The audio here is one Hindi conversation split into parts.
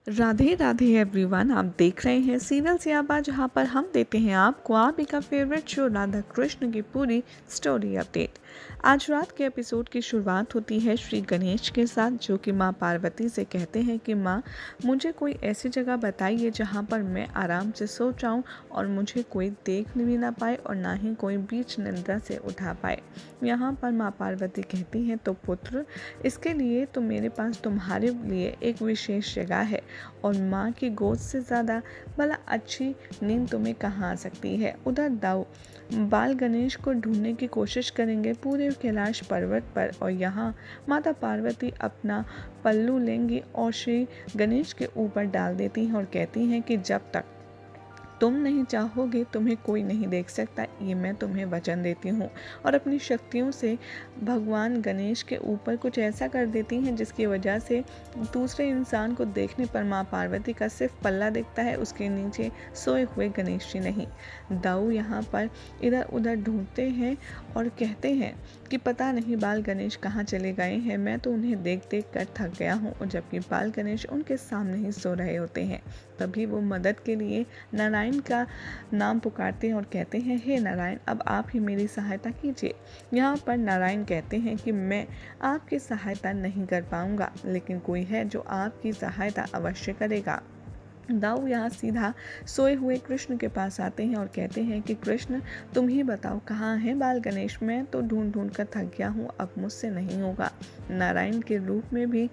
राधे राधे एवरीवन, आप देख रहे हैं सीरियल सियाबा, जहां पर हम देते हैं आपको आप ही का फेवरेट शो राधा कृष्ण की पूरी स्टोरी अपडेट। आज रात के एपिसोड की शुरुआत होती है श्री गणेश के साथ, जो कि मां पार्वती से कहते हैं कि मां, मुझे कोई ऐसी जगह बताइए जहां पर मैं आराम से सो जाऊं और मुझे कोई देख भी ना पाए और ना ही कोई बीच निंद्रा से उठा पाए। यहाँ पर मां पार्वती कहती हैं, तो पुत्र, इसके लिए तो मेरे पास तुम्हारे लिए एक विशेष जगह है और माँ की गोद से ज़्यादा भला अच्छी नींद तुम्हें कहाँ आ सकती है। उधर दाऊ बाल गणेश को ढूंढने की कोशिश करेंगे पूरे कैलाश पर्वत पर और यहाँ माता पार्वती अपना पल्लू लेंगी और श्री गणेश के ऊपर डाल देती हैं और कहती हैं कि जब तक तुम नहीं चाहोगे तुम्हें कोई नहीं देख सकता, ये मैं तुम्हें वचन देती हूँ। और अपनी शक्तियों से भगवान गणेश के ऊपर कुछ ऐसा कर देती हैं जिसकी वजह से दूसरे इंसान को देखने पर माँ पार्वती का सिर्फ पल्ला दिखता है, उसके नीचे सोए हुए गणेश जी नहीं। दाऊ यहाँ पर इधर उधर ढूंढते हैं और कहते हैं कि पता नहीं बाल गणेश कहाँ चले गए हैं, मैं तो उन्हें देख देख कर थक गया हूँ। और जबकि बाल गणेश उनके सामने ही सो रहे होते हैं, तभी वो मदद के लिए नारायण का नाम पुकारते हैं और कहते हैं, हे नारायण, अब आप ही मेरी सहायता कीजिए। यहाँ पर नारायण कहते हैं कि मैं आपकी सहायता नहीं कर पाऊँगा, लेकिन कोई है जो आपकी सहायता अवश्य करेगा। दाऊ यहाँ सीधा सोए हुए कृष्ण के पास आते हैं और कहते हैं कि कृष्ण, तुम ही बताओ कहाँ है बाल गणेश, मैं तो ढूंढ ढूंढ कर थक गया हूँ, अब मुझसे नहीं होगा। नारायण के रूप में भी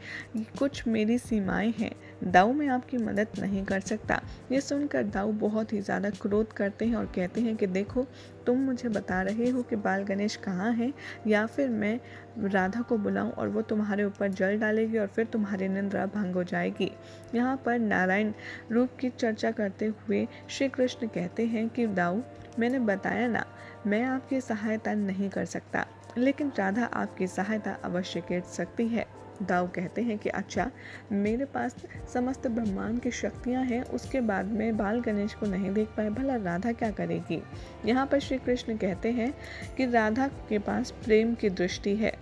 कुछ मेरी सीमाएं हैं, दाऊ मैं आपकी मदद नहीं कर सकता। ये सुनकर दाऊ बहुत ही ज़्यादा क्रोध करते हैं और कहते हैं कि देखो, तुम मुझे बता रहे हो कि बाल गणेश कहाँ है, या फिर मैं राधा को बुलाऊं और वो तुम्हारे ऊपर जल डालेगी और फिर तुम्हारी निंद्रा भंग हो जाएगी। यहाँ पर नारायण रूप की चर्चा करते हुए श्री कृष्ण कहते हैं कि दाऊ, मैंने बताया ना, मैं आपकी सहायता नहीं कर सकता, लेकिन राधा आपकी सहायता अवश्य कर सकती है। दाऊ कहते हैं कि अच्छा, मेरे पास समस्त ब्रह्मांड की शक्तियां हैं, उसके बाद में बाल गणेश को नहीं देख पाए, भला राधा क्या करेगी। यहाँ पर श्री कृष्ण कहते हैं कि राधा के पास प्रेम की दृष्टि है,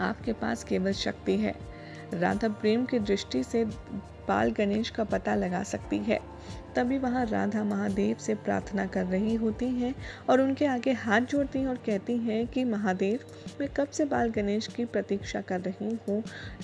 आपके पास केवल शक्ति है। राधा प्रेम की दृष्टि से बाल गणेश का पता लगा सकती है। तभी वहाँ राधा महादेव से प्रार्थना कर रही होती हैं और उनके आगे हाथ जोड़ती हैं और कहती हैं कि महादेव, मैं कब से बाल गणेश की प्रतीक्षा कर रही हूँ,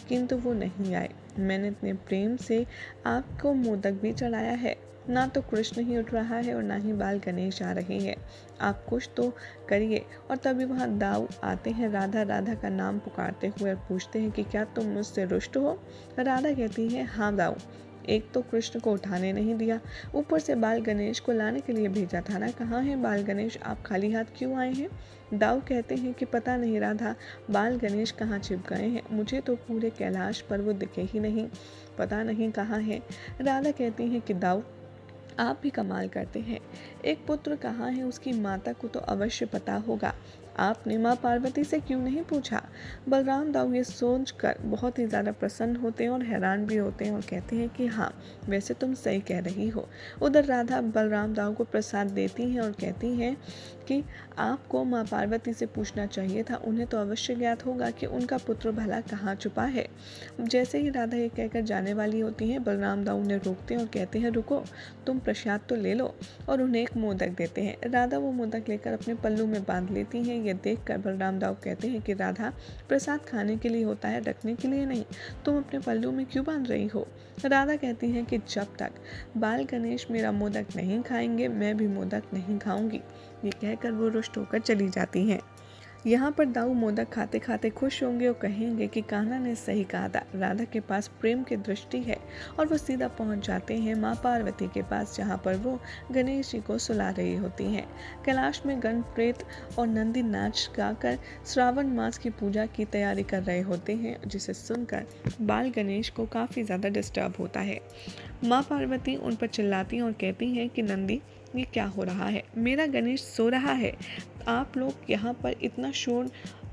किंतु वो नहीं आए। मैंने इतने प्रेम से आपको मोदक भी चढ़ाया है, ना तो कृष्ण ही उठ रहा है और ना ही बाल गणेश आ रहे हैं, आप कुछ तो करिए। और तभी वहाँ दाऊ आते हैं, राधा राधा का नाम पुकारते हुए और पूछते हैं कि क्या तुम मुझसे रुष्ट हो। राधा कहती है, हाँ दाऊ, एक तो कृष्ण को उठाने नहीं दिया, ऊपर से बाल गणेश को लाने के लिए भेजा था ना, कहाँ है बाल गणेश, आप खाली हाथ क्यों आए हैं। दाऊ कहते हैं कि पता नहीं राधा, बाल गणेश कहाँ छिप गए हैं, मुझे तो पूरे कैलाश पर वो दिखे ही नहीं, पता नहीं कहाँ है। राधा कहती हैं कि दाऊ, आप भी कमाल करते हैं, एक पुत्र कहाँ है उसकी माता को तो अवश्य पता होगा, आपने माँ पार्वती से क्यों नहीं पूछा। बलराम दाऊ ये सोचकर बहुत ही ज़्यादा प्रसन्न होते हैं और हैरान भी होते हैं और कहते हैं कि हाँ, वैसे तुम सही कह रही हो। उधर राधा बलराम दाऊ को प्रसाद देती हैं और कहती हैं कि आपको माँ पार्वती से पूछना चाहिए था, उन्हें तो अवश्य ज्ञात होगा कि उनका पुत्र भला कहाँ छुपा है। जैसे ही राधा ये कहकर जाने वाली होती हैं, बलराम दाऊ उन्हें रोकते हैं और कहते हैं, रुको, तुम प्रसाद तो ले लो, और उन्हें एक मोदक देते हैं। राधा वो मोदक लेकर अपने पल्लू में बांध लेती हैं। ये देखकर बलराम दाऊ कहते हैं कि राधा, प्रसाद खाने के लिए होता है, रखने के लिए नहीं, तुम अपने पल्लू में क्यों बांध रही हो। राधा कहती हैं कि जब तक बाल गणेश मेरा मोदक नहीं खाएंगे, मैं भी मोदक नहीं खाऊंगी। ये कहकर वो रुष्ट होकर चली जाती हैं। यहाँ पर दाऊ मोदक खाते खाते खुश होंगे और कहेंगे कि कान्हा ने सही कहा था, राधा के पास प्रेम की दृष्टि है। और वो सीधा पहुँच जाते हैं माँ पार्वती के पास, जहाँ पर वो गणेश जी को सुला रही होती हैं। कैलाश में गण प्रेत और नंदी नाच गाकर श्रावण मास की पूजा की तैयारी कर रहे होते हैं, जिसे सुनकर बाल गणेश को काफ़ी ज़्यादा डिस्टर्ब होता है। माँ पार्वती उन पर चिल्लाती हैं और कहती हैं कि नंदी, ये क्या हो रहा है, मेरा गणेश सो रहा है, आप लोग यहाँ पर इतना शोर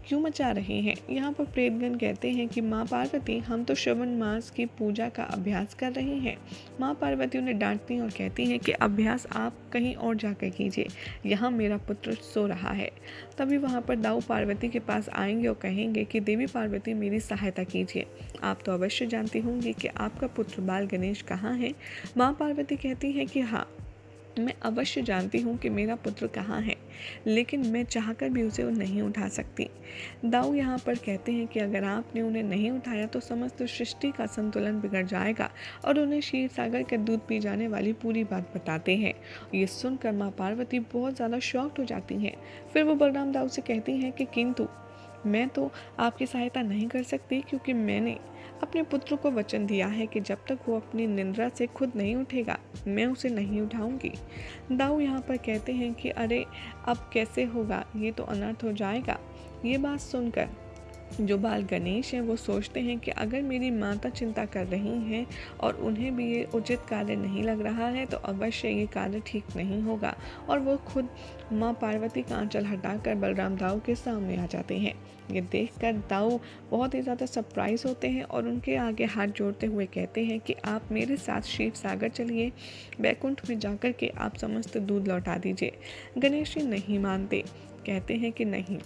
क्यों मचा रहे हैं। यहाँ पर प्रेतगण कहते हैं कि माँ पार्वती, हम तो श्रवण मास की पूजा का अभ्यास कर रहे हैं। माँ पार्वती उन्हें डांटती और कहती हैं कि अभ्यास आप कहीं और जाकर कीजिए, यहाँ मेरा पुत्र सो रहा है। तभी वहाँ पर दाऊ पार्वती के पास आएंगे और कहेंगे कि देवी पार्वती, मेरी सहायता कीजिए, आप तो अवश्य जानती होंगी कि आपका पुत्र बाल गणेश कहाँ है। माँ पार्वती कहती है कि हाँ, मैं अवश्य जानती हूँ कि मेरा पुत्र कहाँ है, लेकिन मैं चाहकर भी उसे नहीं उठा सकती। दाऊ यहाँ पर कहते हैं कि अगर आपने उन्हें नहीं उठाया तो समस्त सृष्टि का संतुलन बिगड़ जाएगा, और उन्हें क्षीर सागर के दूध पी जाने वाली पूरी बात बताते हैं। ये सुनकर माँ पार्वती बहुत ज़्यादा शॉक्ड हो जाती हैं। फिर वो बलराम दाऊ से कहती हैं कि किंतु मैं तो आपकी सहायता नहीं कर सकती, क्योंकि मैंने अपने पुत्र को वचन दिया है कि जब तक वो अपनी निंद्रा से खुद नहीं उठेगा, मैं उसे नहीं उठाऊंगी। दाऊ यहाँ पर कहते हैं कि अरे अब कैसे होगा, ये तो अनर्थ हो जाएगा। ये बात सुनकर जो बाल गणेश हैं वो सोचते हैं कि अगर मेरी माता चिंता कर रही हैं और उन्हें भी ये उचित कार्य नहीं लग रहा है तो अवश्य ये कार्य ठीक नहीं होगा, और वो खुद माँ पार्वती का आंचल हटाकर बलराम दाऊ के सामने आ जाते हैं। ये देखकर दाऊ बहुत ही ज़्यादा सरप्राइज होते हैं और उनके आगे हाथ जोड़ते हुए कहते हैं कि आप मेरे साथ क्षीर सागर चलिए, बैकुंठ में जाकर के आप समस्त दूध लौटा दीजिए। गणेश जी नहीं मानते, कहते हैं कि नहीं,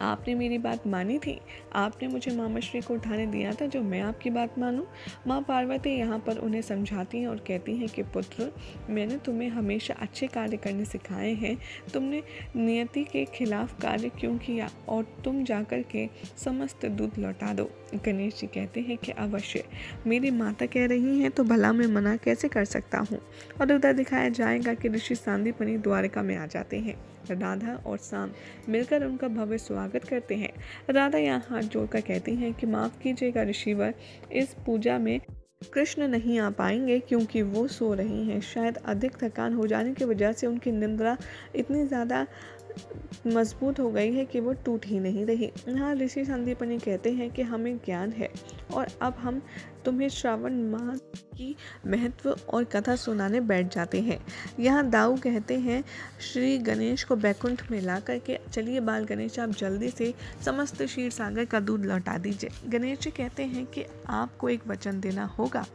आपने मेरी बात मानी थी, आपने मुझे मामाश्री को उठाने दिया था, जो मैं आपकी बात मानूं। माँ पार्वती यहाँ पर उन्हें समझाती हैं और कहती हैं कि पुत्र, मैंने तुम्हें हमेशा अच्छे कार्य करने सिखाए हैं, तुमने नियति के खिलाफ कार्य क्यों किया, और तुम जाकर के समस्त दूध लौटा दो। गणेश जी कहते हैं कि अवश्य, मेरी माता कह रही हैं तो भला मैं मना कैसे कर सकता हूँ। और उधर दिखाया जाएगा कि ऋषि सांदीपनि द्वारका में आ जाते हैं। राधा और शाम मिलकर उनका भव्य स्वागत करते हैं। राधा यहाँ हाथ जोड़कर कहती हैं कि माफ़ कीजिएगा ऋषिवर, इस पूजा में कृष्ण नहीं आ पाएंगे क्योंकि वो सो रही हैं। शायद अधिक थकान हो जाने की वजह से उनकी निंद्रा इतनी ज़्यादा मजबूत हो गई है कि वो टूट ही नहीं रही। यहाँ ऋषि संदीपनि कहते हैं कि हमें ज्ञान है और अब हम तुम्हें श्रावण माह की महत्व और कथा सुनाने बैठ जाते हैं। यहाँ दाऊ कहते हैं, श्री गणेश को बैकुंठ में ला करके चलिए बाल गणेश, आप जल्दी से समस्त क्षीर सागर का दूध लौटा दीजिए। गणेश जी कहते हैं कि आपको एक वचन देना होगा,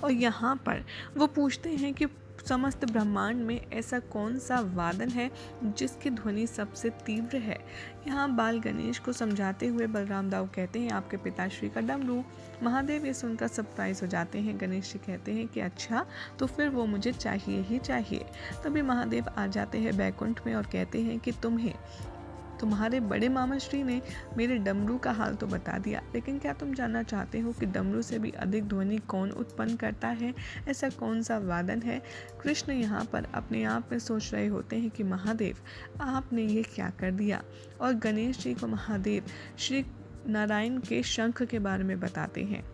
और यहाँ पर वो पूछते हैं कि समस्त ब्रह्मांड में ऐसा कौन सा वादन है जिसकी ध्वनि सबसे तीव्र है। यहाँ बाल गणेश को समझाते हुए बलराम दाऊ कहते हैं, आपके पिताश्री का डमरू। महादेव ये सुनकर सरप्राइज हो जाते हैं। गणेश जी कहते हैं कि अच्छा, तो फिर वो मुझे चाहिए ही चाहिए। तभी महादेव आ जाते हैं बैकुंठ में और कहते हैं कि तुम्हारे बड़े मामा श्री ने मेरे डमरू का हाल तो बता दिया, लेकिन क्या तुम जानना चाहते हो कि डमरू से भी अधिक ध्वनि कौन उत्पन्न करता है? ऐसा कौन सा वादन है? कृष्ण यहाँ पर अपने आप में सोच रहे होते हैं कि महादेव, आपने ये क्या कर दिया। और गणेश जी को महादेव श्री नारायण के शंख के बारे में बताते हैं।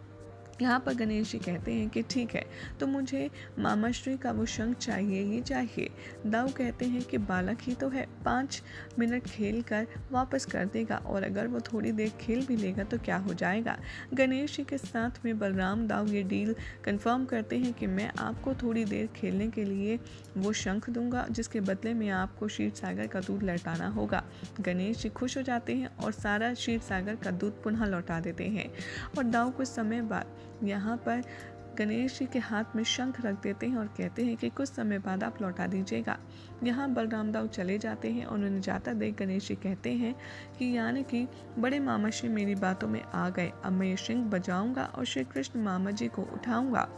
यहाँ पर गणेश जी कहते हैं कि ठीक है, तो मुझे मामाश्री का वो शंख चाहिए ही चाहिए। दाऊ कहते हैं कि बालक ही तो है, 5 मिनट खेल कर वापस कर देगा, और अगर वो थोड़ी देर खेल भी लेगा तो क्या हो जाएगा। गणेश जी के साथ में बलराम दाऊ ये डील कंफर्म करते हैं कि मैं आपको थोड़ी देर खेलने के लिए वो शंख दूंगा, जिसके बदले में आपको क्षीर सागर का दूध लौटाना होगा। गणेश जी खुश हो जाते हैं और सारा क्षीर सागर का दूध पुनः लौटा देते हैं। और दाऊ कुछ समय बाद यहाँ पर गणेश जी के हाथ में शंख रख देते हैं और कहते हैं कि कुछ समय बाद आप लौटा दीजिएगा। यहाँ बलराम दाऊ चले जाते हैं और उन्हें जाता देख गणेश जी कहते हैं कि यानी कि बड़े मामा श्री मेरी बातों में आ गए, अब मैं ये शंख बजाऊंगा और श्री कृष्ण मामा जी को उठाऊंगा।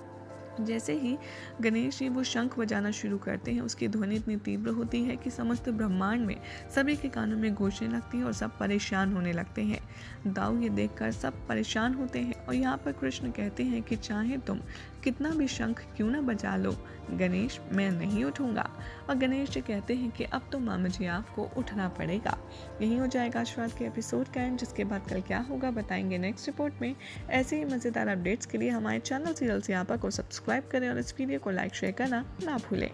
जैसे ही गणेश जी वो शंख बजाना शुरू करते हैं, उसकी ध्वनि इतनी तीव्र होती है कि समस्त ब्रह्मांड में सभी के कानों में गूंजने लगती है और सब परेशान होने लगते हैं। दाऊ ये देखकर सब परेशान होते हैं और यहाँ पर कृष्ण कहते हैं कि चाहे तुम कितना भी शंख क्यों ना बजा लो गणेश, मैं नहीं उठूंगा। और गणेश जी कहते हैं कि अब तो मामा जी आपको उठना पड़ेगा। यही हो जाएगा आज रात के एपिसोड का एंड, जिसके बाद कल क्या होगा बताएंगे नेक्स्ट रिपोर्ट में। ऐसे ही मज़ेदार अपडेट्स के लिए हमारे चैनल सीरियल सियापा को सब्सक्राइब करें और इस वीडियो को लाइक शेयर करना ना भूलें।